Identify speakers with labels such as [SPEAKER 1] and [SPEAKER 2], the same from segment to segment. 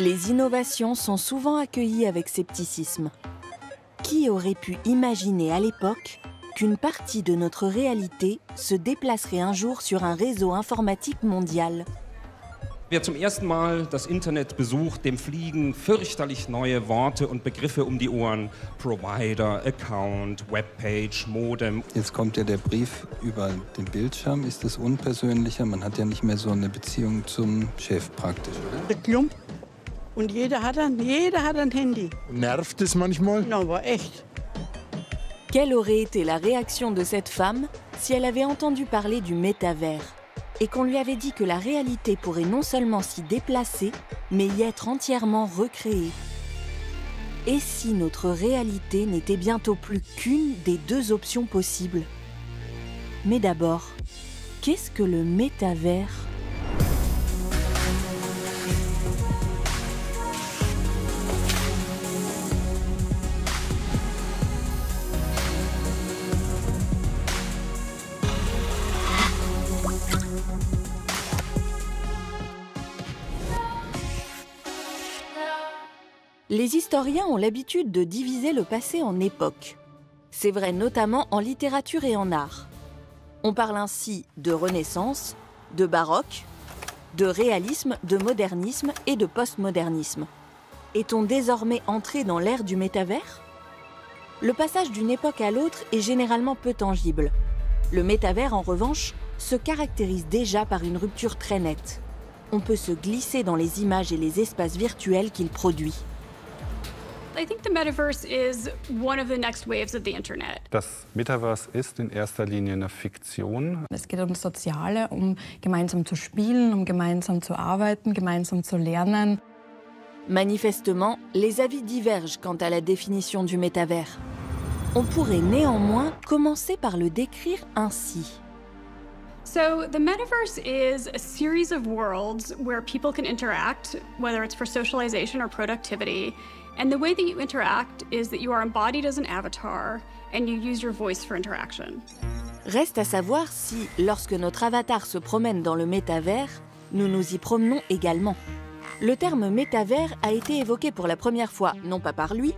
[SPEAKER 1] Les innovations sont souvent accueillies avec scepticisme. Qui aurait pu imaginer à l'époque qu'une partie de notre réalité se déplacerait un jour sur un réseau informatique mondial?
[SPEAKER 2] Wer zum ersten Mal das Internet besucht, dem fliegen fürchterlich neue Worte und Begriffe um die Ohren. Provider, Account, Webpage, Modem.
[SPEAKER 3] Jetzt kommt ja der Brief über den Bildschirm. Ist das unpersönlicher? Man hat ja nicht mehr so eine Beziehung zum Chef praktisch, oder?
[SPEAKER 4] Der Klump. Und jeder hat ein Handy.
[SPEAKER 5] Nervt es manchmal?
[SPEAKER 4] Na, aber echt.
[SPEAKER 1] Quelle aurait été la réaction de cette femme si elle avait entendu parler du métavers et qu'on lui avait dit que la réalité pourrait non seulement s'y déplacer, mais y être entièrement recréée? Et si notre réalité n'était bientôt plus qu'une des deux options possibles? Mais d'abord, qu'est-ce que le métavers? Les historiens ont l'habitude de diviser le passé en époques. C'est vrai notamment en littérature et en art. On parle ainsi de Renaissance, de baroque, de réalisme, de modernisme et de postmodernisme. Est-on désormais entré dans l'ère du métavers? Le passage d'une époque à l'autre est généralement peu tangible. Le métavers, en revanche, se caractérise déjà par une rupture très nette. On peut se glisser dans les images et les espaces virtuels qu'il produit.
[SPEAKER 6] I think the metaverse is one of the next waves of the Internet.
[SPEAKER 7] Das Metaverse ist in erster Linie eine Fiktion.
[SPEAKER 8] Es geht um das Soziale, um gemeinsam zu spielen, um gemeinsam zu arbeiten, gemeinsam zu lernen.
[SPEAKER 1] Manifestement, les avis divergent quant à la définition du métavers. On pourrait néanmoins commencer par le décrire ainsi.
[SPEAKER 6] So the metaverse is a series of worlds where people can interact, whether it's for socialization or productivity. And the way that you interact is that you are embodied as an avatar and you use your voice for interaction.
[SPEAKER 1] Reste à savoir si, lorsque notre avatar se promène dans le métavers, nous nous y promenons également. Le terme métavers a été évoqué pour la première fois, non pas par lui,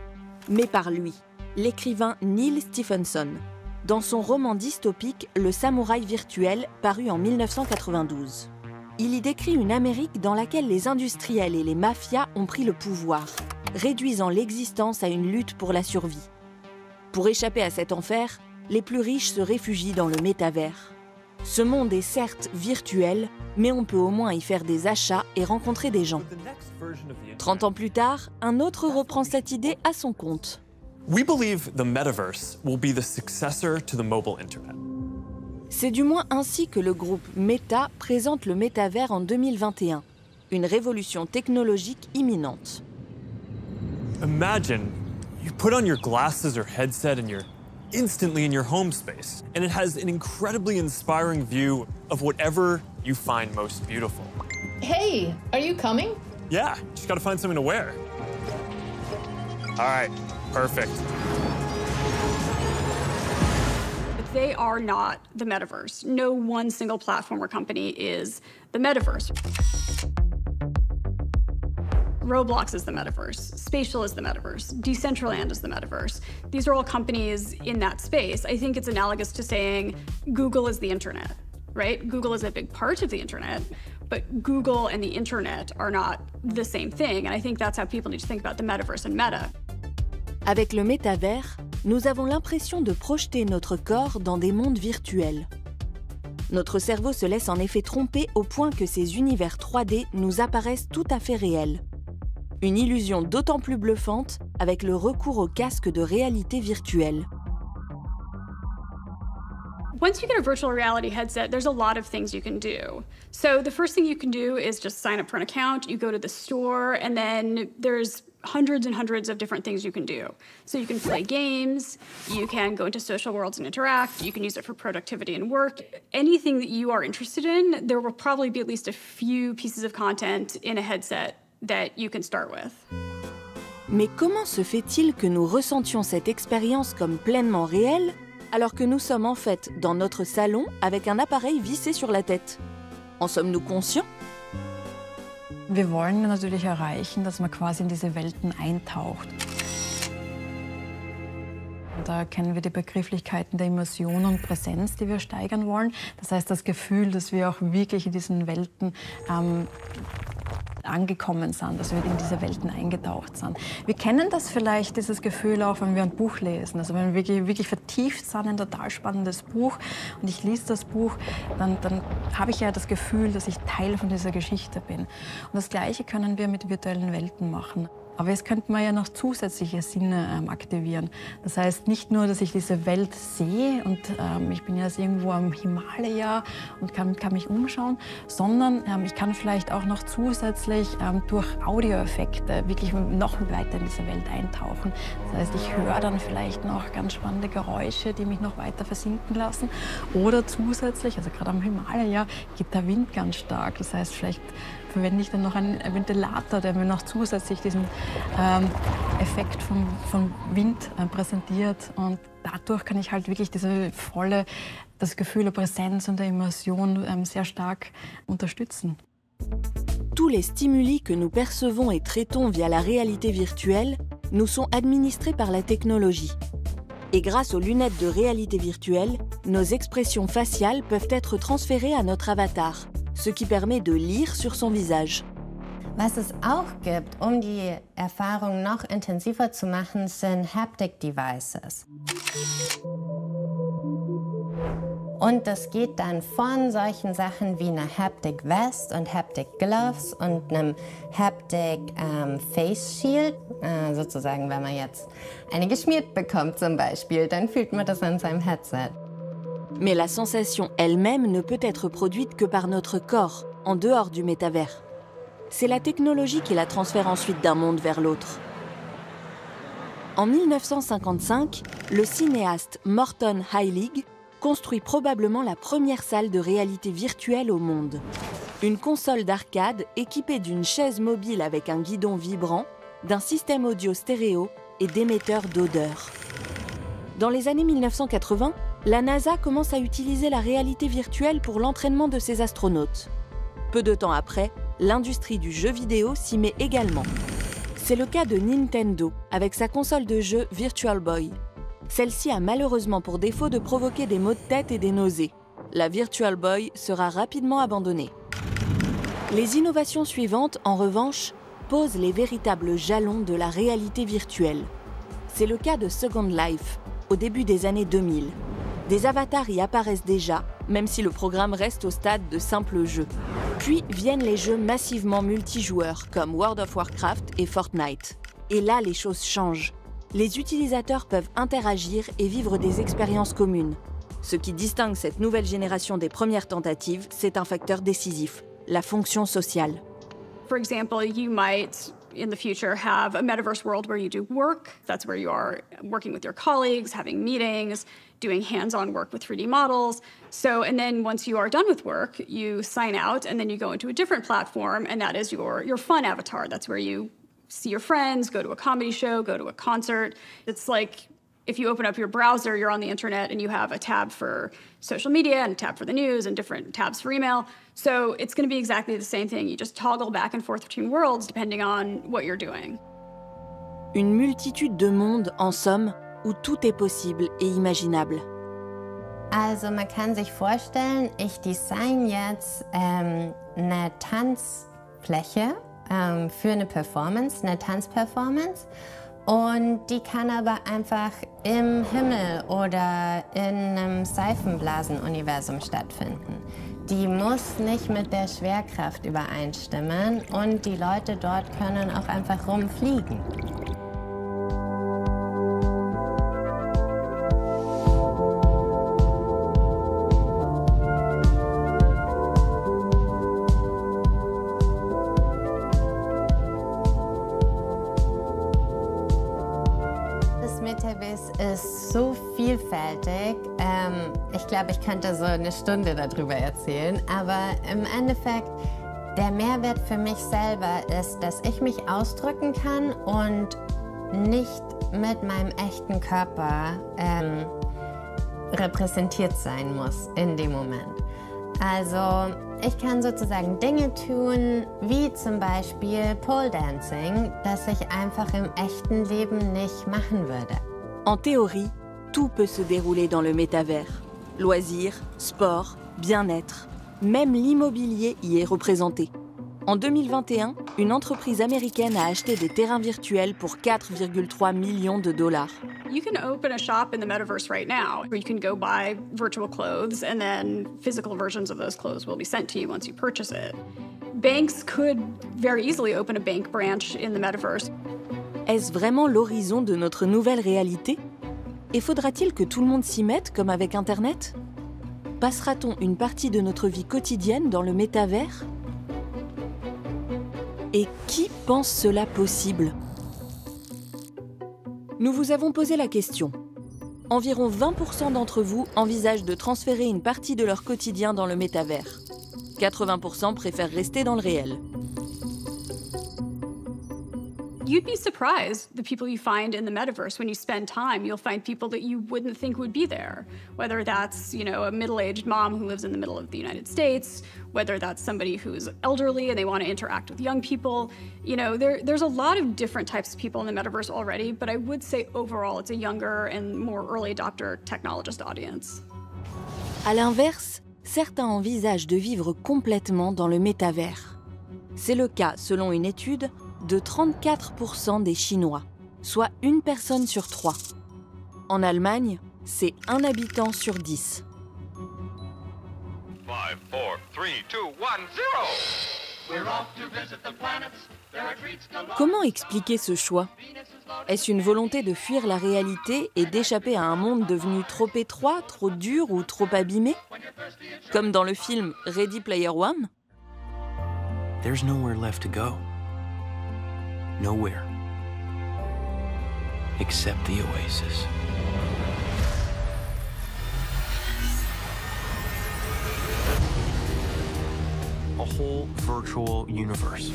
[SPEAKER 1] mais par lui, l'écrivain Neal Stephenson, dans son roman dystopique Le Samouraï virtuel, paru en 1992. Il y décrit une Amérique dans laquelle les industriels et les mafias ont pris le pouvoir, réduisant l'existence à une lutte pour la survie. Pour échapper à cet enfer, les plus riches se réfugient dans le métavers. Ce monde est certes virtuel, mais on peut au moins y faire des achats et rencontrer des gens. 30 ans plus tard, un autre reprend cette idée à son compte.
[SPEAKER 9] We believe the metaverse will be the successor to the mobile internet.
[SPEAKER 1] C'est du moins ainsi que le groupe Meta présente le métavers en 2021, une révolution technologique imminente.
[SPEAKER 9] Imagine you put on your glasses or headset and you're instantly in your home space, and it has an incredibly inspiring view of whatever you find most beautiful.
[SPEAKER 10] Hey, are you coming?
[SPEAKER 9] Yeah, just gotta find something to wear. All right, perfect.
[SPEAKER 6] But they are not the metaverse. No one single platform or company is the metaverse. Roblox is the metaverse, Spatial is the metaverse, Decentraland is the metaverse. These are all companies in that space. I think it's analogous to saying Google is the internet, right? Google is a big part of the internet, but Google and the internet are not the same thing. And I think that's how people need to think about the metaverse and meta.
[SPEAKER 1] Avec le métavers, nous avons l'impression de projeter notre corps dans des mondes virtuels. Notre cerveau se laisse en effet tromper au point que ces univers 3D nous apparaissent tout à fait réels. Une illusion d'autant plus bluffante avec le recours au casque de réalité virtuelle.
[SPEAKER 6] Once you get a virtual reality headset, there's a lot of things you can do. So the first thing you can do is just sign up for an account, you go to the store, and then there's hundreds and hundreds of different things you can do. So you can play games, you can go into social worlds and interact, you can use it for productivity and work. Anything that you are interested in, there will probably be at least a few pieces of content in a headset that you can start with.
[SPEAKER 1] Mais comment se fait-il que nous ressentions cette expérience comme pleinement réelle alors que nous sommes en fait dans notre salon avec un appareil vissé sur la tête? En sommes-nous conscients?
[SPEAKER 8] Wir wollen natürlich erreichen, dass man quasi in diese Welten eintaucht. Da kennen wir die Begrifflichkeiten der Immersion und Präsenz, die wir steigern wollen. Das heißt, das Gefühl, dass wir auch wirklich in diesen Welten angekommen sind, dass wir in diese Welten eingetaucht sind. Wir kennen das vielleicht, dieses Gefühl auch, wenn wir ein Buch lesen. Also wenn wir wirklich vertieft sind in ein total spannendes Buch und ich lese das Buch, dann habe ich ja das Gefühl, dass ich Teil von dieser Geschichte bin. Und das Gleiche können wir mit virtuellen Welten machen. Aber jetzt könnte man ja noch zusätzliche Sinne aktivieren. Das heißt nicht nur, dass ich diese Welt sehe und ich bin jetzt irgendwo am Himalaya und kann mich umschauen, sondern ich kann vielleicht auch noch zusätzlich durch Audioeffekte wirklich noch weiter in diese Welt eintauchen. Das heißt, ich höre dann vielleicht noch ganz spannende Geräusche, die mich noch weiter versinken lassen. Oder zusätzlich, also gerade am Himalaya, geht der Wind ganz stark. Das heißt, vielleicht verwende ich dann noch einen Ventilator, der mir noch zusätzlich diesen Effekt von Wind präsentiert. Und dadurch kann ich halt wirklich das Gefühl der Präsenz und der Immersion sehr stark unterstützen.
[SPEAKER 1] Tous les stimuli que nous percevons et traitons via la réalité virtuelle nous sont administrés par la technologie. Et grâce aux lunettes de réalité virtuelle, nos expressions faciales peuvent être transférées à notre avatar, ce qui permet de lire sur son visage.
[SPEAKER 5] Was es auch gibt, die Erfahrung noch intensiver zu machen, sind Haptic Devices. Und das geht dann von solchen Sachen wie einer Haptic Vest und Haptic Gloves und einem Haptic Face Shield. Sozusagen, wenn man jetzt eine geschmiert bekommt zum Beispiel, dann fühlt man das an seinem Headset.
[SPEAKER 1] Mais la sensation elle-même ne peut être produite que par notre corps, en dehors du métavers. C'est la technologie qui la transfère ensuite d'un monde vers l'autre. En 1955, le cinéaste Morton Heilig construit probablement la première salle de réalité virtuelle au monde. Une console d'arcade équipée d'une chaise mobile avec un guidon vibrant, d'un système audio stéréo et d'émetteurs d'odeur. Dans les années 1980, la NASA commence à utiliser la réalité virtuelle pour l'entraînement de ses astronautes. Peu de temps après, l'industrie du jeu vidéo s'y met également. C'est le cas de Nintendo, avec sa console de jeu Virtual Boy. Celle-ci a malheureusement pour défaut de provoquer des maux de tête et des nausées. La Virtual Boy sera rapidement abandonnée. Les innovations suivantes, en revanche, posent les véritables jalons de la réalité virtuelle. C'est le cas de Second Life, au début des années 2000. Des avatars y apparaissent déjà, même si le programme reste au stade de simple jeu. Puis viennent les jeux massivement multijoueurs, comme World of Warcraft et Fortnite. Et là, les choses changent. Les utilisateurs peuvent interagir et vivre des expériences communes. Ce qui distingue cette nouvelle génération des premières tentatives, c'est un facteur décisif, la fonction sociale.
[SPEAKER 6] For example, you might, in the future, have a metaverse world where you do work. That's where you are working with your colleagues, having meetings, doing hands-on work with 3D models. So, and then once you are done with work, you sign out and then you go into a different platform, and that is your fun avatar. That's where you see your friends, go to a comedy show, go to a concert. It's like if you open up your browser, you're on the internet and you have a tab for social media and a tab for the news and different tabs for email. So it's going to be exactly the same thing. You just toggle back and forth between worlds depending on what you're doing.
[SPEAKER 1] Une multitude de mondes, en somme, où tout est possible et imaginable.
[SPEAKER 5] Also man kann sich vorstellen, ich design jetzt eine Tanzfläche für eine Performance, eine Tanzperformance. Und die kann aber einfach im Himmel oder in einem Seifenblasenuniversum stattfinden. Die muss nicht mit der Schwerkraft übereinstimmen und die Leute dort können auch einfach rumfliegen. Ist so vielfältig. Ich glaube, ich könnte so eine Stunde darüber erzählen. Aber im Endeffekt, der Mehrwert für mich selber ist, dass ich mich ausdrücken kann und nicht mit meinem echten Körper repräsentiert sein muss in dem Moment. Also Ich kann sozusagen Dinge tun, wie zum Beispiel Pole Dancing, das ich einfach im echten Leben nicht machen würde.
[SPEAKER 1] En théorie, tout peut se dérouler dans le métavers. Loisirs, sport, bien-être, même l'immobilier y est représenté. En 2021, une entreprise américaine a acheté des terrains virtuels pour 4,3 millions de dollars.
[SPEAKER 6] You can open a shop in the metaverse right now where you can go buy virtual clothes and then physical versions of those clothes will be sent to you once you purchase it. Banks could very easily open a bank branch in the metaverse.
[SPEAKER 1] Est-ce vraiment l'horizon de notre nouvelle réalité? Et faudra-t-il que tout le monde s'y mette comme avec Internet? Passera-t-on une partie de notre vie quotidienne dans le métavers? Et qui pense cela possible? Nous vous avons posé la question. Environ 20% d'entre vous envisagent de transférer une partie de leur quotidien dans le métavers. 80% préfèrent rester dans le réel.
[SPEAKER 6] You'd be surprised the people you find in the metaverse. When you spend time, you'll find people that you wouldn't think would be there. Whether that's, a middle-aged mom who lives in the middle of the United States, whether that's somebody who's elderly and they want to interact with young people. There's a lot of different types of people in the metaverse already, but I would say overall it's a younger and more early adopter technologist audience.
[SPEAKER 1] À l'inverse, certains envisagent de vivre complètement dans le métavers. C'est le cas, selon une étude, de 34% des Chinois, soit une personne sur 3. En Allemagne, c'est un habitant sur 10.
[SPEAKER 11] 5, 4, 3, 2, 1, 0. We're off to visit the planets. There are treats galore.
[SPEAKER 1] Comment expliquer ce choix? Est-ce une volonté de fuir la réalité et d'échapper à un monde devenu trop étroit, trop dur ou trop abîmé? Comme dans le film Ready Player One?
[SPEAKER 12] There's nowhere left to go. Nowhere. Except the oasis. A whole virtual universe.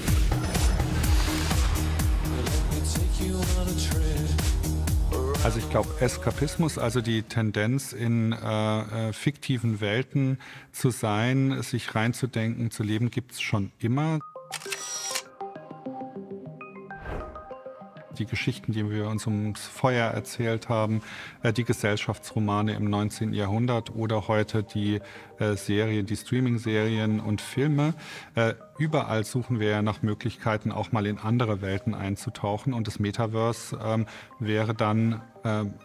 [SPEAKER 7] Also ich glaube, Eskapismus, also die Tendenz in fiktiven Welten zu sein, sich reinzudenken, zu leben, gibt es schon immer. Die Geschichten, die wir uns ums Feuer erzählt haben, die Gesellschaftsromane im 19. Jahrhundert oder heute die Serien, die Streaming-Serien und Filme. Überall suchen wir ja nach Möglichkeiten, auch mal in andere Welten einzutauchen. Und das Metaverse wäre dann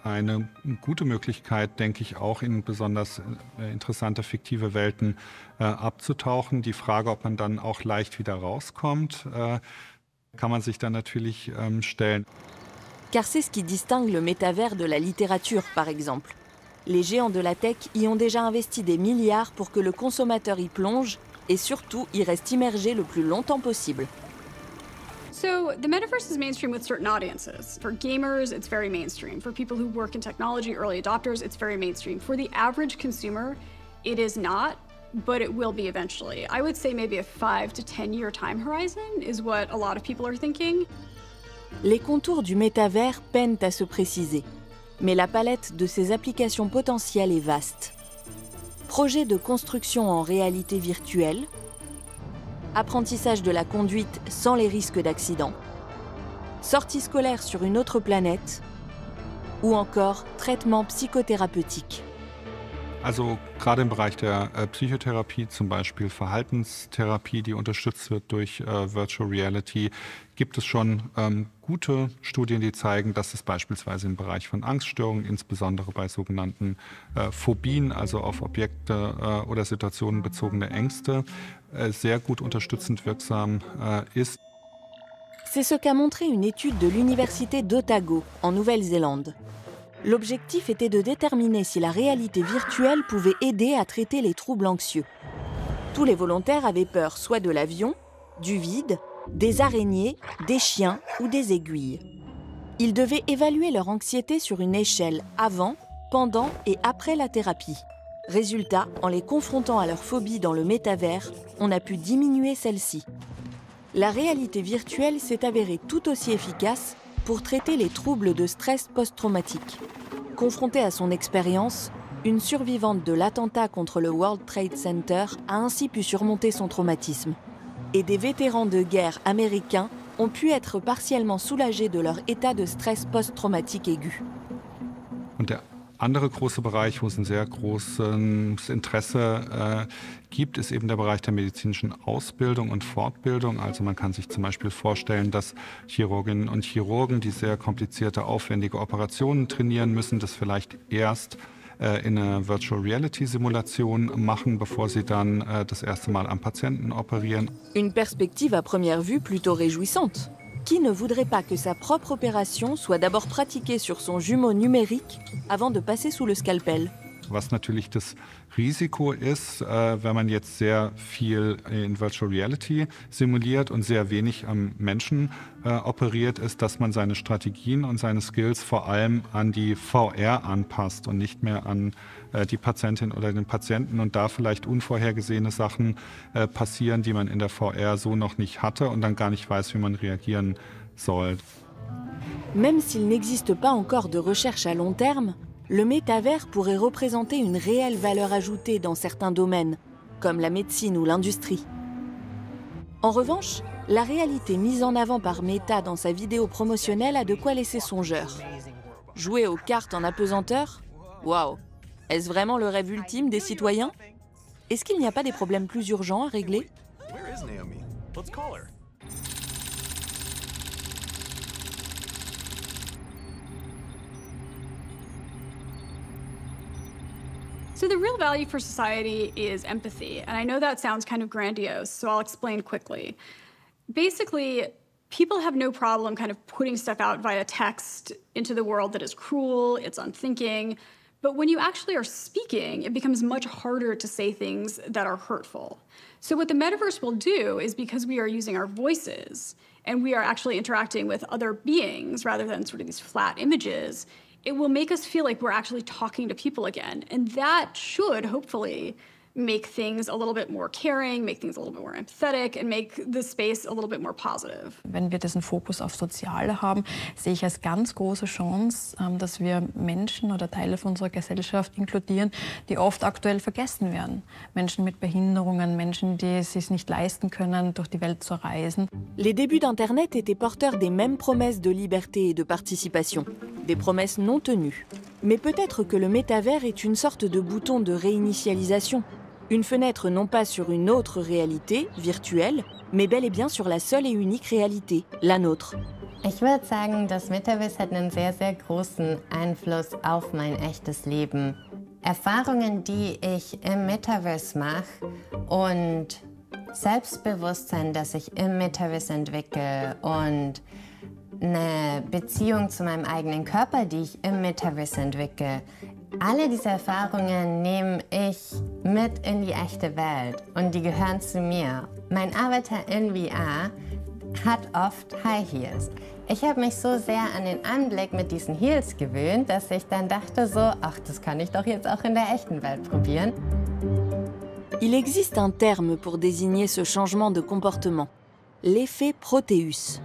[SPEAKER 7] eine gute Möglichkeit, denke ich, auch in besonders interessante fiktive Welten abzutauchen. Die Frage, ob man dann auch leicht wieder rauskommt, kann man sich dann natürlich stellen.
[SPEAKER 1] Car c'est ce qui distingue le métavers de la littérature, par exemple. Les géants de la tech y ont déjà investi des milliards pour que le consommateur y plonge et surtout y reste immergé le plus longtemps possible.
[SPEAKER 6] So the metaverse is mainstream with certain audiences. For gamers, it's very mainstream. For people who work in technology, early adopters, it's very mainstream. For the average consumer, it is not. But it will be eventually. I would say maybe a 5 to 10 year time horizon is what a lot of people are thinking.
[SPEAKER 1] Les contours du métavers peinent à se préciser, mais la palette de ses applications potentielles est vaste. Projets de construction en réalité virtuelle, apprentissage de la conduite sans les risques d'accident, sortie scolaire sur une autre planète, ou encore traitement psychothérapeutique.
[SPEAKER 7] Also gerade im Bereich der Psychotherapie, zum Beispiel Verhaltenstherapie, die unterstützt wird durch Virtual Reality, gibt es schon gute Studien, die zeigen, dass es beispielsweise im Bereich von Angststörungen, insbesondere bei sogenannten Phobien, also auf Objekte oder Situationen bezogene Ängste, sehr gut unterstützend wirksam ist.
[SPEAKER 1] C'est ce qu'a montré une étude de l'université d'Otago, en Nouvelle-Zélande. L'objectif était de déterminer si la réalité virtuelle pouvait aider à traiter les troubles anxieux. Tous les volontaires avaient peur soit de l'avion, du vide, des araignées, des chiens ou des aiguilles. Ils devaient évaluer leur anxiété sur une échelle avant, pendant et après la thérapie. Résultat, en les confrontant à leur phobie dans le métavers, on a pu diminuer celle-ci. La réalité virtuelle s'est avérée tout aussi efficace pour traiter les troubles de stress post-traumatique. Confronté à son expérience, une survivante de l'attentat contre le World Trade Center, a ainsi pu surmonter son traumatisme. Et des vétérans de guerre américains ont pu être partiellement soulagés de leur état de stress post-traumatique aigu.
[SPEAKER 7] Und der andere große Bereich, wo es ein sehr großes Interesse gibt, ist eben der Bereich der medizinischen Ausbildung und Fortbildung. Also man kann sich zum Beispiel vorstellen, dass Chirurginnen und Chirurgen, die sehr komplizierte, aufwendige Operationen trainieren müssen, das vielleicht erst in einer Virtual Reality Simulation machen, bevor sie dann das erste Mal am Patienten operieren.
[SPEAKER 1] Une perspective à première vue plutôt réjouissante. Qui ne voudrait pas que sa propre opération soit d'abord pratiquée sur son jumeau numérique avant de passer sous le scalpel?
[SPEAKER 7] Was natürlich das Risiko ist, wenn man jetzt sehr viel in Virtual Reality simuliert und sehr wenig am Menschen operiert, ist, dass man seine Strategien und seine Skills vor allem an die VR anpasst und nicht mehr an die Patientin oder den Patienten und da vielleicht unvorhergesehene Sachen passieren, die man in der VR so noch nicht hatte und dann gar nicht weiß, wie man reagieren soll.
[SPEAKER 1] Même s'il n'existe pas encore de recherche à long terme, le métavers pourrait représenter une réelle valeur ajoutée dans certains domaines, comme la médecine ou l'industrie. En revanche, la réalité mise en avant par Meta dans sa vidéo promotionnelle a de quoi laisser songeur. Jouer aux cartes en apesanteur? Waouh! Est-ce vraiment le rêve ultime des citoyens? Est-ce qu'il n'y a pas des problèmes plus urgents à régler?
[SPEAKER 9] Where is Naomi? Let's call her.
[SPEAKER 6] So the real value for society is empathy. And I know that sounds kind of grandiose, so I'll explain quickly. Basically, people have no problem kind of putting stuff out via text into the world that is cruel, it's unthinking. But when you actually are speaking, it becomes much harder to say things that are hurtful. So what the metaverse will do is, because we are using our voices and we are actually interacting with other beings rather than sort of these flat images, it will make us feel like we're actually talking to people again. And that should hopefully make things a little bit more caring, make things a little bit more empathetic and make the space a little bit more positive.
[SPEAKER 8] Wenn wir diesen Fokus auf Soziale haben, sehe ich als ganz große Chance, dass wir Menschen oder Teile von unserer Gesellschaft inkludieren, die oft aktuell vergessen werden. Menschen mit Behinderungen, Menschen, die es sich nicht leisten können, durch die Welt zu reisen.
[SPEAKER 1] Les débuts d'Internet étaient porteurs des mêmes promesses de liberté et de participation, des promesses non tenues. Mais peut-être que le métavers est une sorte de bouton de réinitialisation. Une fenêtre non pas sur une autre réalité, virtuelle, mais bel et bien sur la seule et unique Réalité, la nôtre.
[SPEAKER 5] Ich würde sagen, das Metaverse hat einen sehr, sehr großen Einfluss auf mein echtes Leben. Erfahrungen, die ich im Metaverse mache und Selbstbewusstsein, das ich im Metaverse entwickle und eine Beziehung zu meinem eigenen Körper, die ich im Metaverse entwickle. Alle diese Erfahrungen nehme ich mit in die echte Welt und die gehören zu mir. Mein Avatar in VR hat oft High Heels. Ich habe mich so sehr an den Anblick mit diesen Heels gewöhnt, dass ich dann dachte so, ach, das kann ich doch jetzt auch in der echten Welt probieren.
[SPEAKER 1] Il existe un terme pour désigner ce changement de comportement, l'effet Proteus.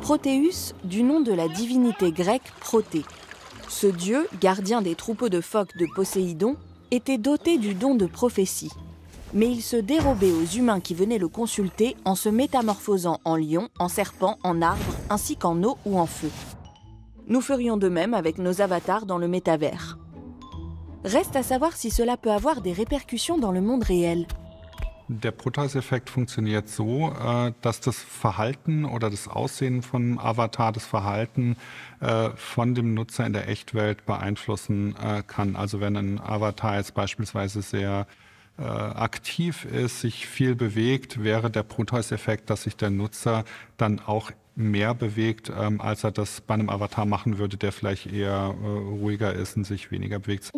[SPEAKER 1] Proteus, du nom de la divinité grecque Protée. Ce dieu, gardien des troupeaux de phoques de Poséidon, était doté du don de prophétie. Mais il se dérobait aux humains qui venaient le consulter en se métamorphosant en lion, en serpent, en arbre, ainsi qu'en eau ou en feu. Nous ferions de même avec nos avatars dans le métavers. Reste à savoir si cela peut avoir des répercussions dans le monde réel.
[SPEAKER 7] Der Proteus-Effekt funktioniert so, dass das Verhalten oder das Aussehen von Avatar, das Verhalten von dem Nutzer in der Echtwelt beeinflussen kann. Also wenn ein Avatar jetzt beispielsweise sehr aktiv ist, sich viel bewegt, wäre der Proteus-Effekt, dass sich der Nutzer dann auch mehr bewegt, als er das bei einem Avatar machen würde, der vielleicht eher ruhiger ist und sich weniger bewegt.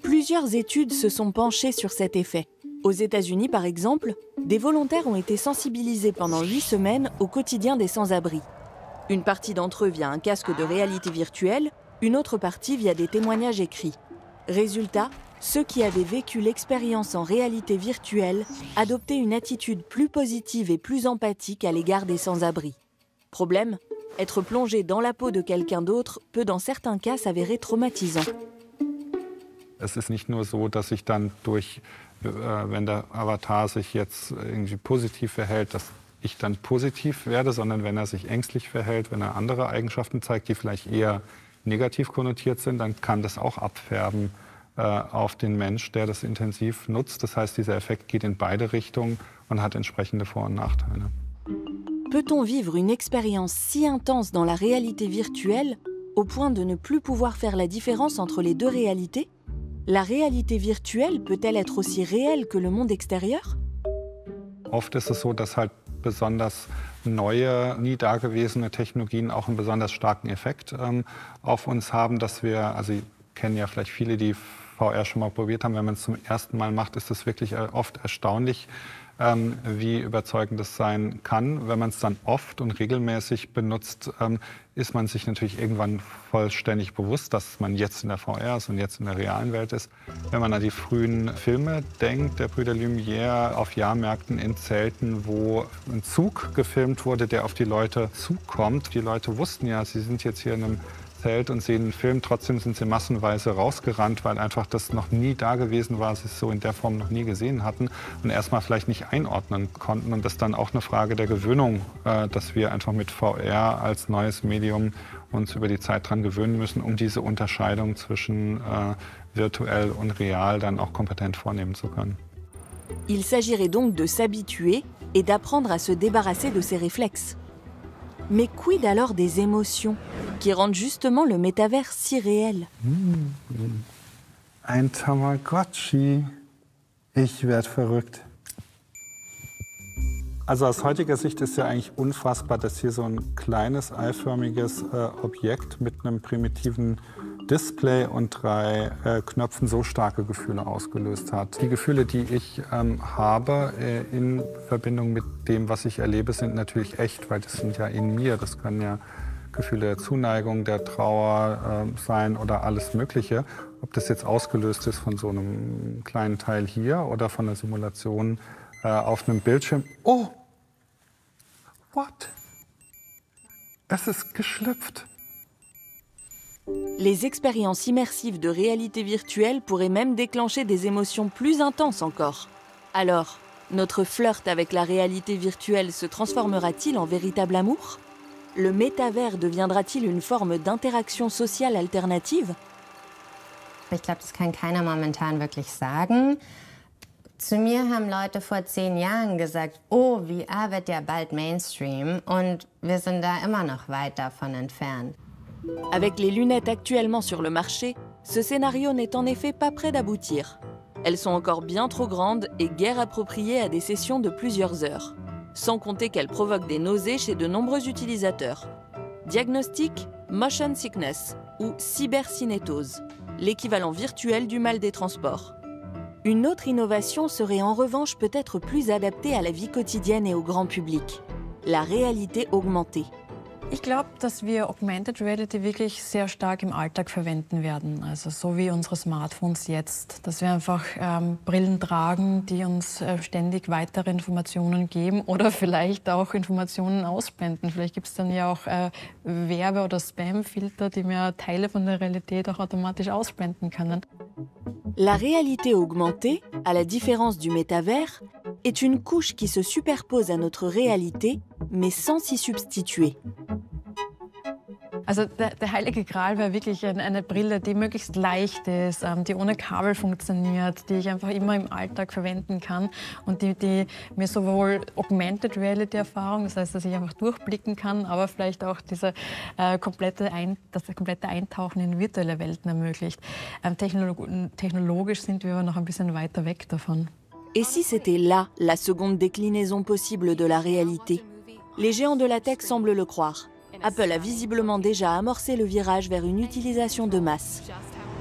[SPEAKER 1] Plusieurs études se sont penchées sur cet effet. Aux États-Unis, par exemple, des volontaires ont été sensibilisés pendant 8 semaines au quotidien des sans-abri. Une partie d'entre eux via un casque de réalité virtuelle, une autre partie via des témoignages écrits. Résultat, ceux qui avaient vécu l'expérience en réalité virtuelle adoptaient une attitude plus positive et plus empathique à l'égard des sans-abri. Problème, être plongé dans la peau de quelqu'un d'autre peut dans certains cas s'avérer traumatisant.
[SPEAKER 7] Es ist nicht nur so, dass ich dann wenn der Avatar sich jetzt irgendwie positiv verhält, dass ich dann positiv werde, sondern wenn er sich ängstlich verhält, wenn er andere Eigenschaften zeigt, die vielleicht eher negativ konnotiert sind, dann kann das auch abfärben auf den Mensch, der das intensiv nutzt. Das heißt, dieser Effekt geht in beide Richtungen und hat entsprechende Vor- und Nachteile.
[SPEAKER 1] Peut-on vivre une expérience si intense dans la réalité virtuelle au point de ne plus pouvoir faire la différence entre les deux réalités? La réalité virtuelle peut-elle être aussi réelle que le monde extérieur?
[SPEAKER 7] Oft ist es so, dass halt besonders neue, nie dagewesene Technologien auch einen besonders starken Effekt auf uns haben, dass wir, also Sie kennen ja vielleicht viele, die VR schon mal probiert haben, wenn man es zum ersten Mal macht, ist es wirklich oft erstaunlich, wie überzeugend das sein kann. Wenn man es dann oft und regelmäßig benutzt, ist man sich natürlich irgendwann vollständig bewusst, dass man jetzt in der VR ist und jetzt in der realen Welt ist. Wenn man an die frühen Filme denkt, der Brüder Lumière auf Jahrmärkten in Zelten, wo ein Zug gefilmt wurde, der auf die Leute zukommt. Die Leute wussten ja, sie sind jetzt hier in einem Zelt und sehen einen Film, trotzdem sind sie massenweise rausgerannt, weil einfach das noch nie da gewesen war, sie es so in der Form noch nie gesehen hatten und erstmal vielleicht nicht einordnen konnten. Und das ist dann auch eine Frage der Gewöhnung, dass wir einfach mit VR als neues Medium uns über die Zeit dran gewöhnen müssen, um diese Unterscheidung zwischen virtuell und real dann auch kompetent vornehmen zu können.
[SPEAKER 1] Il s'agirait donc de s'habituer et d'apprendre à se débarrasser de ces réflexes. Mais quid alors des émotions qui rendent justement le métavers si réel?
[SPEAKER 3] Ein Tamagotchi. Ich werde verrückt. Also aus heutiger Sicht ist ja eigentlich unfassbar, dass hier so ein kleines eiförmiges Objekt mit einem primitiven Display und 3 Knöpfen so starke Gefühle ausgelöst hat. Die Gefühle, die ich habe in Verbindung mit dem, was ich erlebe, sind natürlich echt, weil das sind ja in mir. Das können ja Gefühle der Zuneigung, der Trauer sein oder alles Mögliche. Ob das jetzt ausgelöst ist von so einem kleinen Teil hier oder von einer Simulation auf einem Bildschirm. Oh, what? Es ist geschlüpft.
[SPEAKER 1] Les expériences immersives de réalité virtuelle pourraient même déclencher des émotions plus intenses encore. Alors, notre flirt avec la réalité virtuelle se transformera-t-il en véritable amour? Le métavers deviendra-t-il une forme d'interaction sociale alternative?
[SPEAKER 5] Ich glaube, das kann keiner momentan wirklich sagen. Zu mir haben Leute vor 10 Jahren gesagt, oh, VR wird ja bald Mainstream, und wir sind da immer noch weit davon entfernt.
[SPEAKER 1] Avec les lunettes actuellement sur le marché, ce scénario n'est en effet pas près d'aboutir. Elles sont encore bien trop grandes et guère appropriées à des sessions de plusieurs heures. Sans compter qu'elles provoquent des nausées chez de nombreux utilisateurs. Diagnostic, motion sickness ou cybercinétose, l'équivalent virtuel du mal des transports. Une autre innovation serait en revanche peut-être plus adaptée à la vie quotidienne et au grand public. La réalité augmentée.
[SPEAKER 8] Ich glaube, dass wir Augmented Reality wirklich sehr stark im Alltag verwenden werden. Also so wie unsere Smartphones jetzt. Dass wir einfach Brillen tragen, die uns ständig weitere Informationen geben oder vielleicht auch Informationen ausblenden. Vielleicht gibt es dann ja auch Werbe- oder Spam-Filter, die mir Teile von der Realität auch automatisch ausblenden können.
[SPEAKER 1] La réalité augmentée, à la différence du métavers, est une couche qui se superpose à notre réalité, mais sans s'y substituer.
[SPEAKER 8] Also der heilige Gral wäre wirklich eine Brille, die möglichst leicht ist, die ohne Kabel funktioniert, die ich einfach immer im Alltag verwenden kann und die mir sowohl Augmented Reality-Erfahrung, das heißt, dass ich einfach durchblicken kann, aber vielleicht auch das komplette Eintauchen in virtuelle Welten ermöglicht. Technologisch sind wir aber noch ein bisschen weiter weg davon.
[SPEAKER 1] Et si c'était là la seconde déclinaison possible de la réalité? Les géants de la tech semblent le croire. Apple a visiblement déjà amorcé le virage vers une utilisation de masse.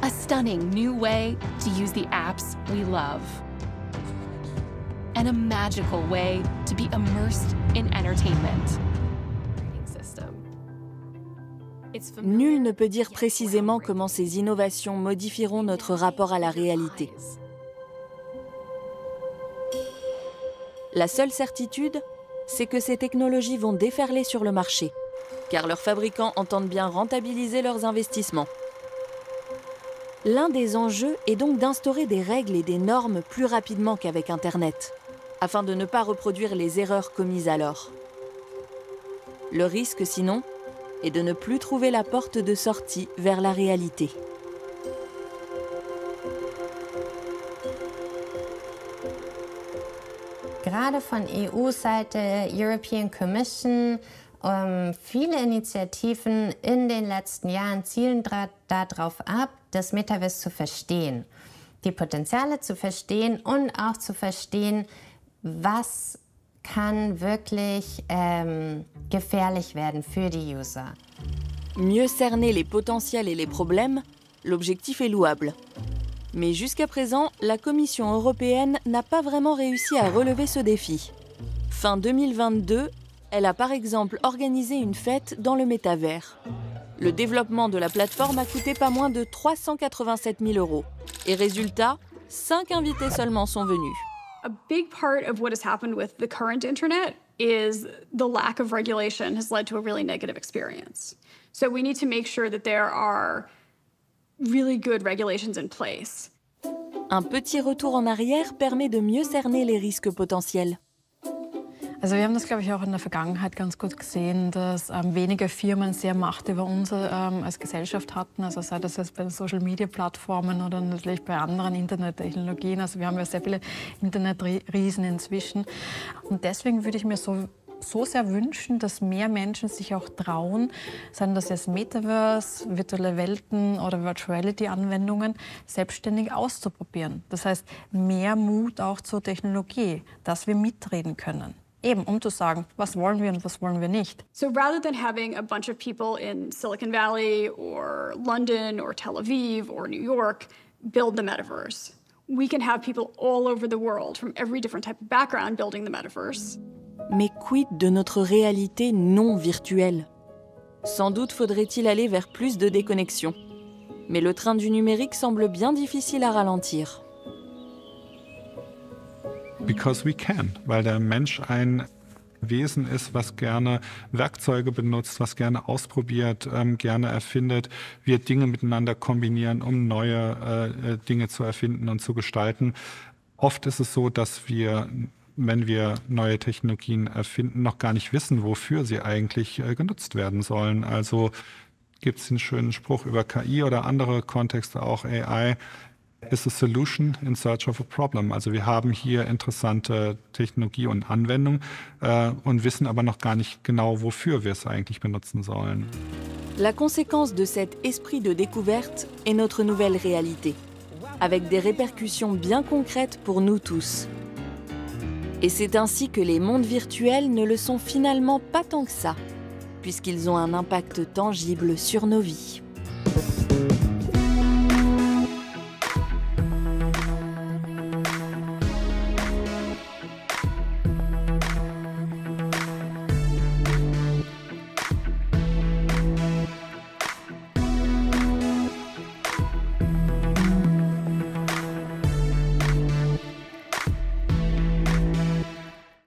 [SPEAKER 13] A stunning new way to use the apps we love. And a magical way to be immersed in entertainment.
[SPEAKER 1] Nul ne peut dire précisément comment ces innovations modifieront notre rapport à la réalité. La seule certitude, c'est que ces technologies vont déferler sur le marché, car leurs fabricants entendent bien rentabiliser leurs investissements. L'un des enjeux est donc d'instaurer des règles et des normes plus rapidement qu'avec Internet, afin de ne pas reproduire les erreurs commises alors. Le risque, sinon, est de ne plus trouver la porte de sortie vers la réalité.
[SPEAKER 5] Gerade von EU-Seite, European Commission, viele Initiativen in den letzten Jahren zielen darauf ab, das Metaverse zu verstehen, die Potenziale zu verstehen und auch zu verstehen, was kann wirklich gefährlich werden für die User.
[SPEAKER 1] Mieux cerner les potentiels et les problèmes, l'objectif est louable. Mais jusqu'à présent, la Commission européenne n'a pas vraiment réussi à relever ce défi. Fin 2022, elle a par exemple organisé une fête dans le métavers. Le développement de la plateforme a coûté pas moins de 387 000 €. Et résultat, 5 invités seulement sont venus.
[SPEAKER 6] A big part of what has happened with the current internet is the lack of regulation has led to a really negative experience. So we need to make sure that there are really good regulations in place.
[SPEAKER 1] Un petit retour en arrière permet de mieux cerner les risques potentiels.
[SPEAKER 8] Also wir haben das, glaube ich, auch in der Vergangenheit ganz gut gesehen, dass wenige Firmen sehr Macht über uns als Gesellschaft hatten. Also sei das jetzt bei den Social-Media-Plattformen oder natürlich bei anderen Internettechnologien. Also wir haben ja sehr viele Internetriesen inzwischen. Und deswegen würde ich mir so sehr wünschen, dass mehr Menschen sich auch trauen, seien das jetzt Metaverse, virtuelle Welten oder Virtuality-Anwendungen, selbstständig auszuprobieren. Das heißt, mehr Mut auch zur Technologie, dass wir mitreden können. Eben, um zu sagen, was wollen wir und was wollen wir nicht.
[SPEAKER 6] So rather than having a bunch of people in Silicon Valley or London or Tel Aviv or New York build the metaverse, we can have people all over the world from every different type of background building the metaverse.
[SPEAKER 1] Mais quid de notre réalité non virtuelle? Sans doute faudrait-il aller vers plus de déconnexion. Mais le train du numérique semble bien difficile à ralentir.
[SPEAKER 7] Because we can, weil der Mensch ein Wesen ist, was gerne Werkzeuge benutzt, was gerne ausprobiert, gerne erfindet, wir Dinge miteinander kombinieren, um neue Dinge zu erfinden und zu gestalten. Oft ist es so, dass wir, wenn wir neue Technologien erfinden, noch gar nicht wissen, wofür sie eigentlich genutzt werden sollen. Also gibt es einen schönen Spruch über KI oder andere Kontexte, auch AI, is a solution in search of a problem. Also wir haben hier interessante Technologie und Anwendung und wissen aber noch gar nicht genau, wofür wir es eigentlich benutzen sollen.
[SPEAKER 1] La conséquence de cet esprit de découverte est notre nouvelle réalité, avec des répercussions bien concrètes pour nous tous. Et c'est ainsi que les mondes virtuels ne le sont finalement pas tant que ça, puisqu'ils ont un impact tangible sur nos vies.